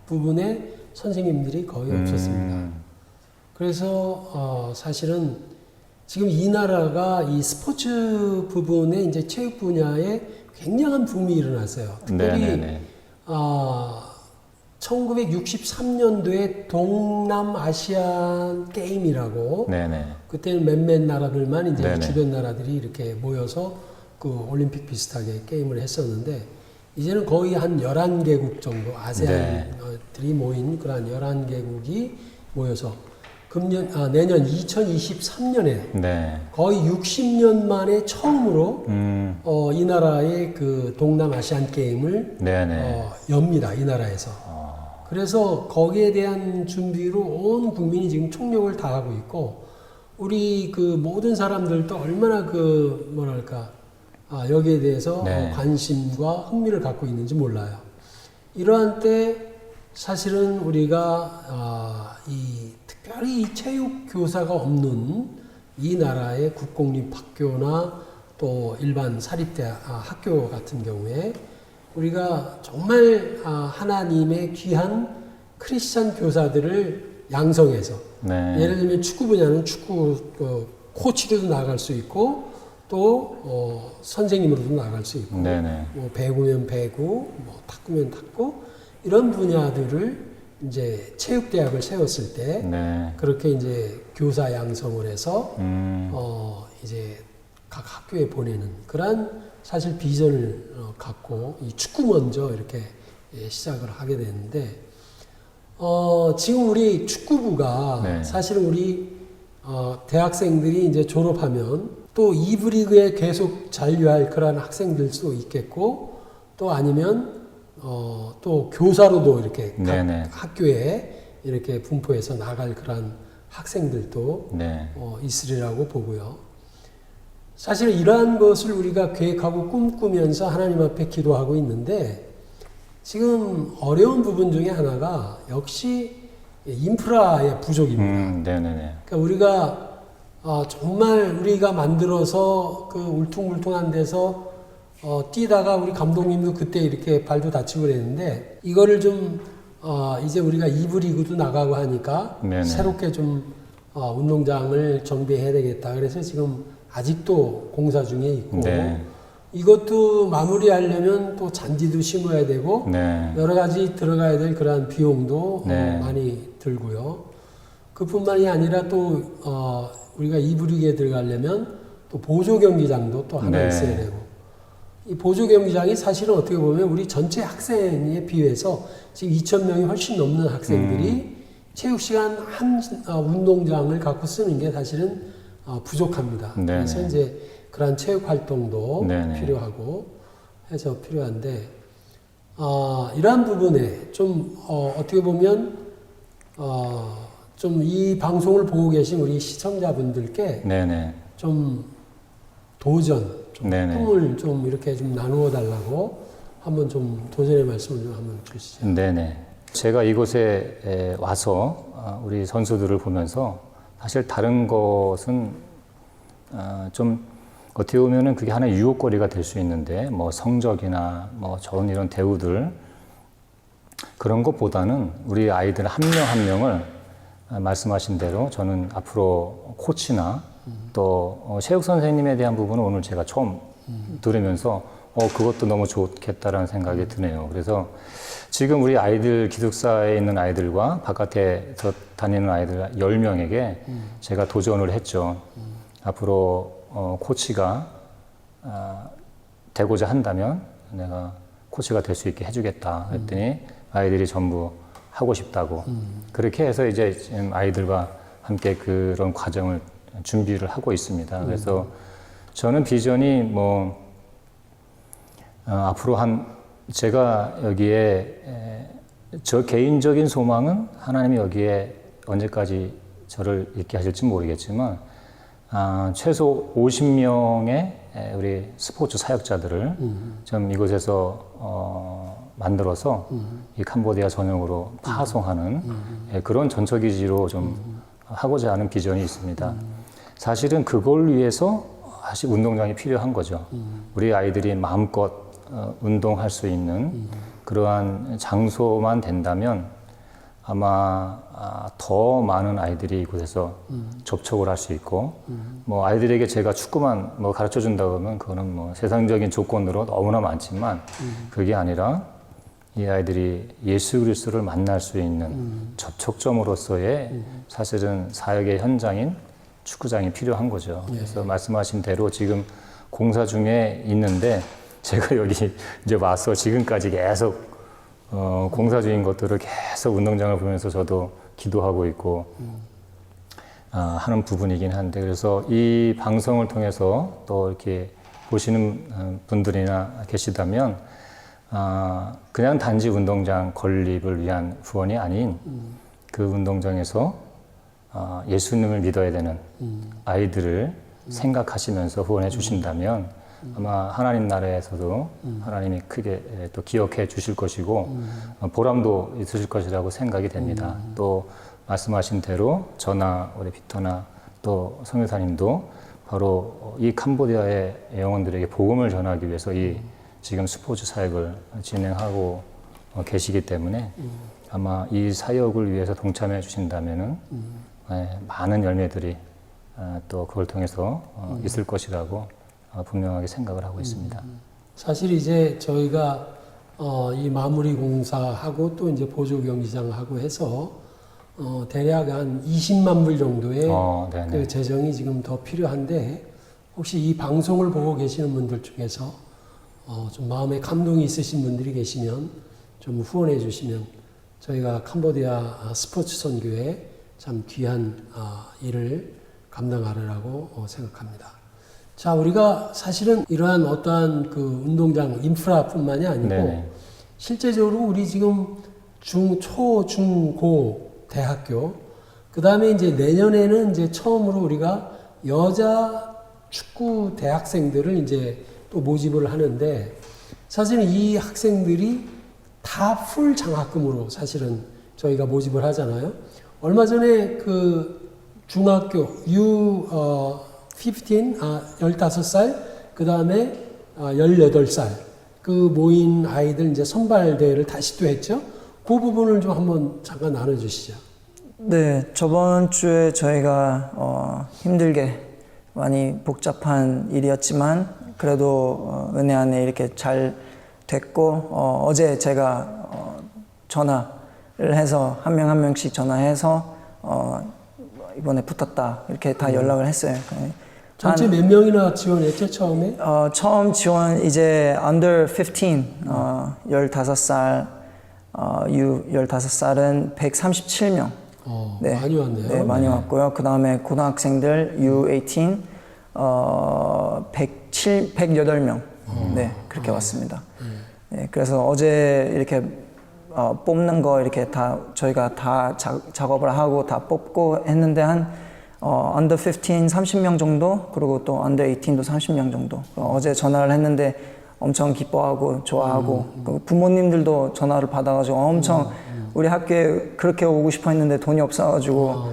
부분에 선생님들이 거의 없었습니다. 그래서 사실은 지금 이 나라가 이 스포츠 부분에 이제 체육 분야에 굉장한 붐이 일어났어요. 특별히 네네네. 1963년도에 동남아시안 게임이라고 네네. 그때는 몇몇 나라들만 이제 네네. 주변 나라들이 이렇게 모여서 그 올림픽 비슷하게 게임을 했었는데 이제는 거의 한 11개국 정도 아세안들이 모인 그런 11개국이 모여서 내년 2023년에 네. 거의 60년 만에 처음으로 이 나라의 그 동남아시안 게임을 네네. 엽니다. 이 나라에서. 그래서 거기에 대한 준비로 온 국민이 지금 총력을 다하고 있고 우리 그 모든 사람들도 얼마나 그 뭐랄까 여기에 대해서 네. 관심과 흥미를 갖고 있는지 몰라요. 이러한 때 사실은 우리가 특별히 이 체육 교사가 없는 이 나라의 국공립학교나 또 일반 사립대학 학교 같은 경우에 우리가 정말 하나님의 귀한 크리스찬 교사들을 양성해서 네. 예를 들면 축구 분야는 축구 코치로도 나갈 수 있고 또 선생님으로도 나갈 수 있고 네네. 뭐 배구면 배구, 뭐 탁구면 탁구 이런 분야들을 이제 체육대학을 세웠을 때 네. 그렇게 이제 교사 양성을 해서 이제 각 학교에 보내는 그런 사실 비전을 갖고 이 축구 먼저 이렇게 시작을 하게 되는데 지금 우리 축구부가 네. 사실은 우리 대학생들이 이제 졸업하면 또 2부 리그에 계속 잔류할 그런 학생들도 있겠고 또 아니면 또 교사로도 이렇게 각 네네. 학교에 이렇게 분포해서 나갈 그런 학생들도 네. 있으리라고 보고요. 사실 이러한 것을 우리가 계획하고 꿈꾸면서 하나님 앞에 기도하고 있는데 지금 어려운 부분 중에 하나가 역시 인프라의 부족입니다. 네네네. 그러니까 우리가 정말 우리가 만들어서 그 울퉁불퉁한 데서 뛰다가 우리 감독님도 그때 이렇게 발도 다치고 그랬는데 이거를 좀 이제 우리가 2부 리그도 나가고 하니까 네네. 새롭게 좀 운동장을 정비해야 되겠다. 그래서 지금 아직도 공사 중에 있고 네. 이것도 마무리하려면 또 잔디도 심어야 되고 네. 여러 가지 들어가야 될 그러한 비용도 네. 많이 들고요. 그뿐만이 아니라 또 우리가 2부 리그에 들어가려면 또 보조 경기장도 또 하나 네. 있어야 되고 이 보조 경기장이 사실은 어떻게 보면 우리 전체 학생에 비해서 지금 2,000명이 훨씬 넘는 학생들이 체육 시간 한 운동장을 갖고 쓰는 게 사실은 부족합니다. 네네. 그래서 이제 그러한 체육 활동도 네네. 필요하고 해서 필요한데 이러한 부분에 좀 어떻게 보면 좀 이 방송을 보고 계신 우리 시청자분들께 네네. 좀 도전, 좀 네네. 꿈을 좀 이렇게 좀 나누어 달라고 한번 좀 도전의 말씀을 좀 한번 주시죠. 네네. 제가 이곳에 와서 우리 선수들을 보면서 사실 다른 것은 좀 어떻게 보면은 그게 하나의 유혹거리가 될 수 있는데 뭐 성적이나 뭐 좋은 이런 대우들 그런 것보다는 우리 아이들 한 명 한 명을 말씀하신 대로 저는 앞으로 코치나 또 체육 선생님에 대한 부분은 오늘 제가 처음 들으면서 그것도 너무 좋겠다라는 생각이 드네요. 그래서 지금 우리 아이들, 기숙사에 있는 아이들과 바깥에서 다니는 아이들 10명에게 제가 도전을 했죠. 앞으로 코치가 되고자 한다면 내가 코치가 될 수 있게 해주겠다 그랬더니 아이들이 전부 하고 싶다고 그렇게 해서 이제 지금 아이들과 함께 그런 과정을 준비를 하고 있습니다. 그래서 저는 비전이 앞으로 제가 여기에 저 개인적인 소망은 하나님이 여기에 언제까지 저를 있게 하실지 모르겠지만 최소 50명의 우리 스포츠 사역자들을 좀 이곳에서 만들어서 이 캄보디아 전역으로 파송하는 그런 전처기지로 좀 하고자 하는 비전이 있습니다. 사실은 그걸 위해서 사실 운동장이 필요한 거죠. 우리 아이들이 마음껏 운동할 수 있는 그러한 장소만 된다면 아마 더 많은 아이들이 이곳에서 접촉을 할 수 있고 아이들에게 제가 축구만 가르쳐 준다고 하면 그거는 세상적인 조건으로 너무나 많지만 그게 아니라 이 아이들이 예수 그리스도를 만날 수 있는 접촉점으로서의 사실은 사역의 현장인 축구장이 필요한 거죠. 그래서 말씀하신 대로 지금 공사 중에 있는데 제가 여기 이제 와서 지금까지 계속 공사 중인 것들을 계속 운동장을 보면서 저도 기도하고 있고 하는 부분이긴 한데 그래서 이 방송을 통해서 또 이렇게 보시는 분들이나 계시다면 그냥 단지 운동장 건립을 위한 후원이 아닌 그 운동장에서 예수님을 믿어야 되는 아이들을 생각하시면서 후원해 주신다면 아마 하나님 나라에서도 하나님이 크게 또 기억해 주실 것이고 보람도 있으실 것이라고 생각이 됩니다. 또 말씀하신 대로 저나 우리 비터나 또 성교사님도 바로 이 캄보디아의 영혼들에게 복음을 전하기 위해서 이 지금 스포츠 사역을 진행하고 계시기 때문에 아마 이 사역을 위해서 동참해 주신다면은 많은 열매들이 또 그걸 통해서 있을 것이라고 분명하게 생각을 하고 있습니다. 사실 이제 저희가 이 마무리 공사하고 또 이제 보조 경기장하고 해서 대략 한 20만 불 정도의 그 재정이 지금 더 필요한데 혹시 이 방송을 보고 계시는 분들 중에서 좀 마음에 감동이 있으신 분들이 계시면 좀 후원해 주시면 저희가 캄보디아 스포츠 선교에 참 귀한 일을 감당하리라고 생각합니다. 자, 우리가 사실은 이러한 어떠한 그 운동장 인프라뿐만이 아니고 네네. 실제적으로 우리 지금 초, 중, 고 대학교 그 다음에 이제 내년에는 이제 처음으로 우리가 여자 축구 대학생들을 이제 또 모집을 하는데 사실은 이 학생들이 다 풀 장학금으로 사실은 저희가 모집을 하잖아요. 얼마 전에 그 중학교 15살, 그 다음에 18살 그 모인 아이들 이제 선발 대회를 다시 또 했죠. 그 부분을 좀 한번 잠깐 나눠주시죠. 네, 저번 주에 저희가 힘들게 많이 복잡한 일이었지만 그래도 은혜 안에 이렇게 잘 됐고 어제 제가 전화를 해서 한 명 한 명씩 전화해서 이번에 붙었다 이렇게 다 연락을 했어요. 전체 몇 명이나 지원했죠 처음에? 처음 지원 이제 under 15 15살 15살은 137명. 네. 많이 왔네요. 네, 많이 왔고요. 그 다음에 고등학생들 U18 108명. 네, 그렇게 왔습니다. 네, 그래서 어제 이렇게 뽑는 거 이렇게 다 저희가 다 작업을 하고 다 뽑고 했는데 한 under 15 30명 정도 그리고 또 under 18도 30명 정도. 어제 전화를 했는데 엄청 기뻐하고 좋아하고 부모님들도 전화를 받아가지고 엄청 우리 학교에 그렇게 오고 싶어 했는데 돈이 없어가지고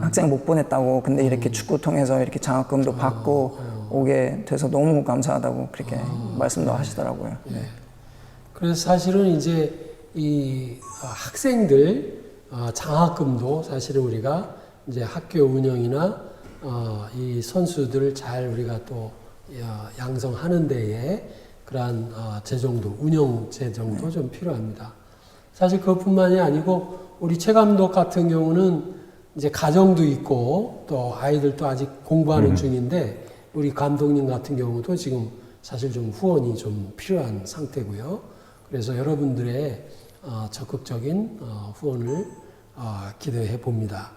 학생 못 보냈다고. 근데 이렇게 축구 통해서 이렇게 장학금도 받고 오게 돼서 너무 감사하다고 그렇게 말씀도 하시더라고요. 네. 그래서 사실은 이제 이 학생들 장학금도 사실은 우리가 이제 학교 운영이나 이 선수들을 잘 우리가 또 양성하는 데에 그러한 재정도, 운영 재정도 좀 필요합니다. 사실 그것뿐만이 아니고 우리 최 감독 같은 경우는 이제 가정도 있고 또 아이들도 아직 공부하는 중인데 우리 감독님 같은 경우도 지금 사실 좀 후원이 좀 필요한 상태고요. 그래서 여러분들의 적극적인 후원을 기대해 봅니다.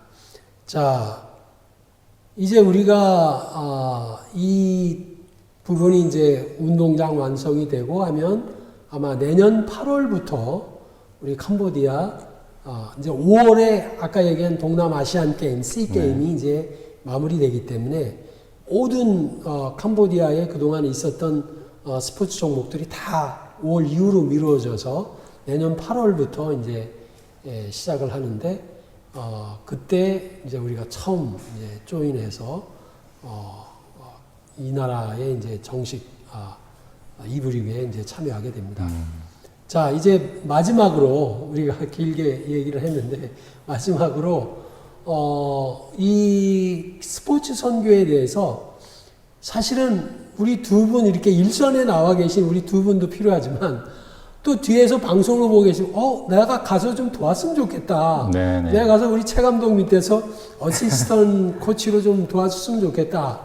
자, 이제 우리가 이 부분이 이제 운동장 완성이 되고 하면 아마 내년 8월부터 우리 캄보디아 이제 5월에 아까 얘기한 동남아시안 게임, C 게임이 이제 마무리되기 때문에 모든 캄보디아에 그동안 있었던 스포츠 종목들이 다 5월 이후로 미루어져서 내년 8월부터 이제 시작을 하는데 그때 이제 우리가 처음 이제 조인해서 이 나라의 이제 정식 이브리그에 이제 참여하게 됩니다. 자, 이제 마지막으로 우리가 길게 얘기를 했는데 마지막으로 이 스포츠 선교에 대해서 사실은 우리 두 분 이렇게 일선에 나와 계신 우리 두 분도 필요하지만 또 뒤에서 방송을 보고 계시고 내가 가서 좀 도왔으면 좋겠다. 네네. 내가 가서 우리 최 감독 밑에서 어시스턴트 코치로 좀 도와줬으면 좋겠다.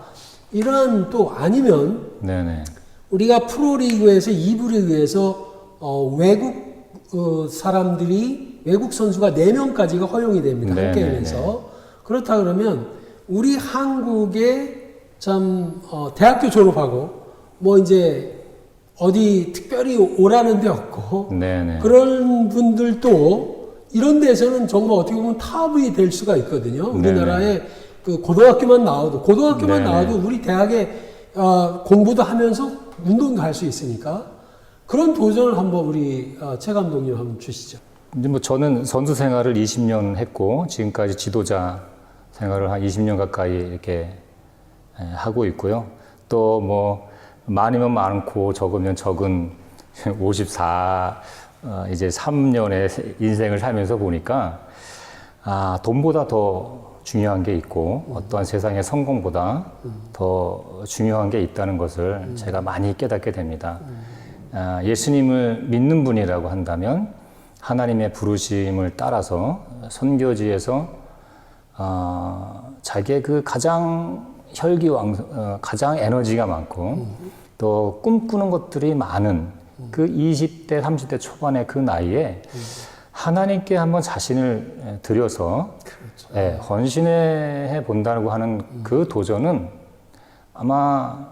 이러한 또 아니면 네네. 우리가 프로리그에서 2부 리그에서 외국 사람들이 외국 선수가 4명까지가 허용이 됩니다. 한 게임에서. 그렇다 그러면 우리 한국의 참 대학교 졸업하고 뭐 이제 어디 특별히 오라는 데 없고 네네. 그런 분들도 이런 데서는 정말 어떻게 보면 탑이 될 수가 있거든요. 우리나라에 그 고등학교만 나와도 우리 대학에 공부도 하면서 운동도 할 수 있으니까 그런 도전을 한번 우리 최 감독님 한번 주시죠. 이제 뭐 저는 선수 생활을 20년 했고 지금까지 지도자 생활을 한 20년 가까이 이렇게 하고 있고요. 또 뭐 많으면 많고 적으면 적은 54 이제 3년의 인생을 살면서 보니까 돈보다 더 중요한 게 있고 어떠한 세상의 성공보다 더 중요한 게 있다는 것을 제가 많이 깨닫게 됩니다. 예수님을 믿는 분이라고 한다면 하나님의 부르심을 따라서 선교지에서 자기의 그 가장 가장 에너지가 많고 또 꿈꾸는 것들이 많은 그 20대, 30대 초반의 그 나이에 하나님께 한번 자신을 들여서 헌신해 본다고 하는 그 도전은 아마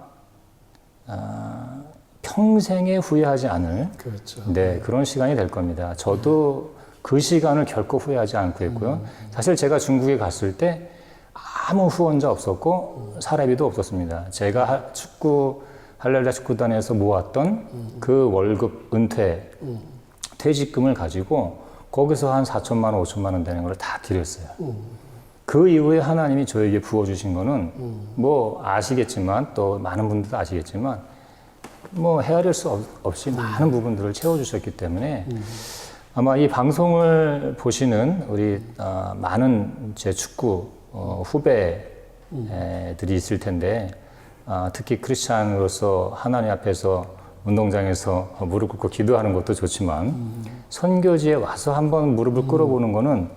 평생에 후회하지 않을 그런 시간이 될 겁니다. 저도 그 시간을 결코 후회하지 않고 있고요. 사실 제가 중국에 갔을 때 아무 후원자 없었고 사례비도 없었습니다. 제가 축구 할렐루야 축구단에서 모았던 그 월급 은퇴 퇴직금을 가지고 거기서 한 4천만 원, 5천만 원 되는 걸 다 드렸어요. 그 이후에 하나님이 저에게 부어주신 거는 뭐 아시겠지만 또 많은 분들도 아시겠지만 뭐 헤아릴 수 없이 많은 부분들을 채워주셨기 때문에 아마 이 방송을 보시는 우리 많은 제 축구 후배들이 있을 텐데 특히 크리스찬으로서 하나님 앞에서 운동장에서 무릎 꿇고 기도하는 것도 좋지만 선교지에 와서 한번 무릎을 꿇어보는 거는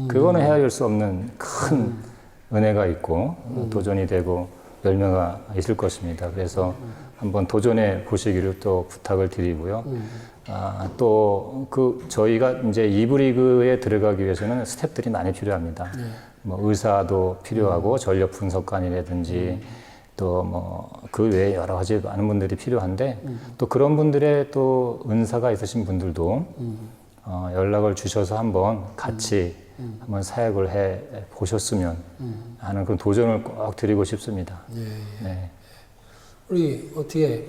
그거는 헤아릴 수 없는 큰 은혜가 있고 도전이 되고 열매가 있을 것입니다. 그래서 한번 도전해 보시기를 또 부탁을 드리고요. 또 저희가 이제 2부 리그에 들어가기 위해서는 스태프들이 많이 필요합니다. 뭐 의사도 필요하고 전력 분석관이라든지 또 뭐 그 외에 여러 가지 많은 분들이 필요한데 또 그런 분들의 또 은사가 있으신 분들도 연락을 주셔서 한번 같이 한번 사역을 해 보셨으면 하는 그런 도전을 꼭 드리고 싶습니다. 네. 우리 어떻게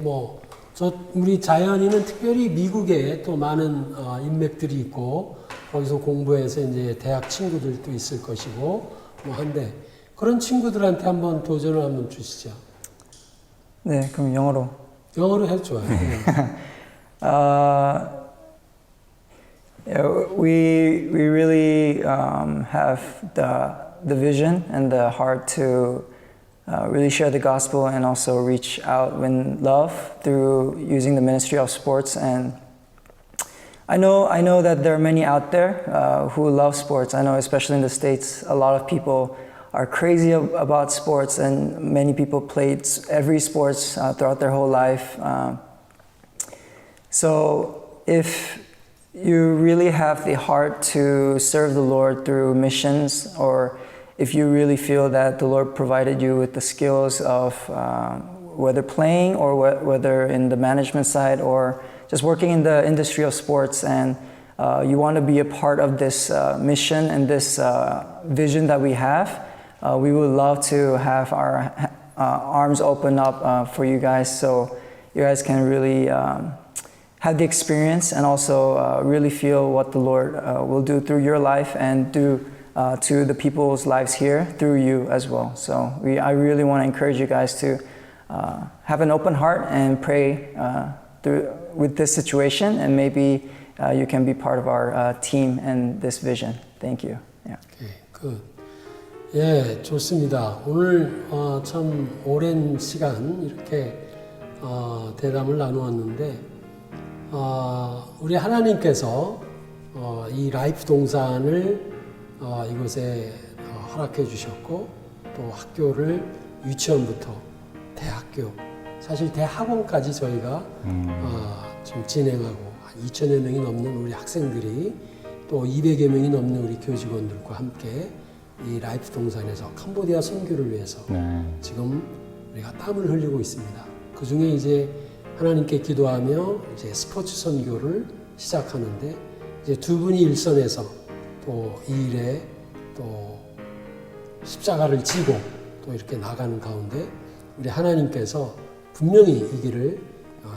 우리 자연이는 특별히 미국에 또 많은 인맥들이 있고 거기서 공부해서 이제 대학 친구들도 있을 것이고 한데 그런 친구들한테 한번 도전을 한번 주시죠. 네, 그럼 영어로 해도 좋아요. we really have the vision and the heart to really share the gospel and also reach out in love through using the ministry of sports. And I know that there are many out there who love sports. I know, especially in the States, a lot of people are crazy about sports, and many people played every sports throughout their whole life. So if you really have the heart to serve the Lord through missions, or if you really feel that the Lord provided you with the skills of whether playing or whether in the management side or just working in the industry of sports, and you want to be a part of this mission and this vision that we have, we would love to have our arms open up for you guys, so you guys can really have the experience and also really feel what the Lord will do through your life and do to the people's lives here through you as well. So I really want to encourage you guys to have an open heart and pray with this situation, and maybe you can be part of our team and this vision. Thank you. Yeah. Okay, good. 예, 좋습니다. 오늘 참 오랜 시간 이렇게 대담을 나누었는데 우리 하나님께서 이 라이프 동산을 이곳에 허락해 주셨고, 또 학교를 유치원부터 대학교, 사실 대학원까지 저희가 지금 진행하고, 한 2,000여 명이 넘는 우리 학생들이, 또 200여 명이 넘는 우리 교직원들과 함께 이 라이프 동산에서 캄보디아 선교를 위해서 지금 우리가 땀을 흘리고 있습니다. 그 중에 이제 하나님께 기도하며 이제 스포츠 선교를 시작하는데, 이제 두 분이 일선에서 또 이 일에 또 십자가를 지고 또 이렇게 나가는 가운데 우리 하나님께서 분명히 이 길을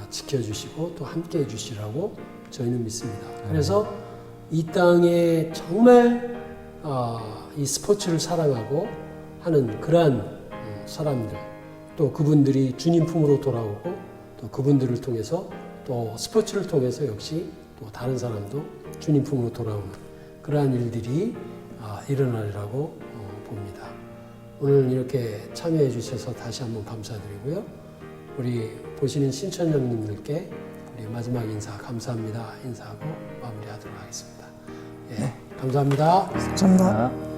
지켜주시고 또 함께 해주시라고 저희는 믿습니다. 그래서 이 땅에 정말 이 스포츠를 사랑하고 하는 그러한 사람들, 또 그분들이 주님 품으로 돌아오고, 또 그분들을 통해서 또 스포츠를 통해서 역시 또 다른 사람도 주님 품으로 돌아오는 그러한 일들이 일어나리라고 봅니다. 오늘 이렇게 참여해 주셔서 다시 한번 감사드리고요. 우리 보시는 신천형님들께 우리 마지막 인사 감사합니다 인사하고 마무리하도록 하겠습니다. 예, 감사합니다. 감사합니다.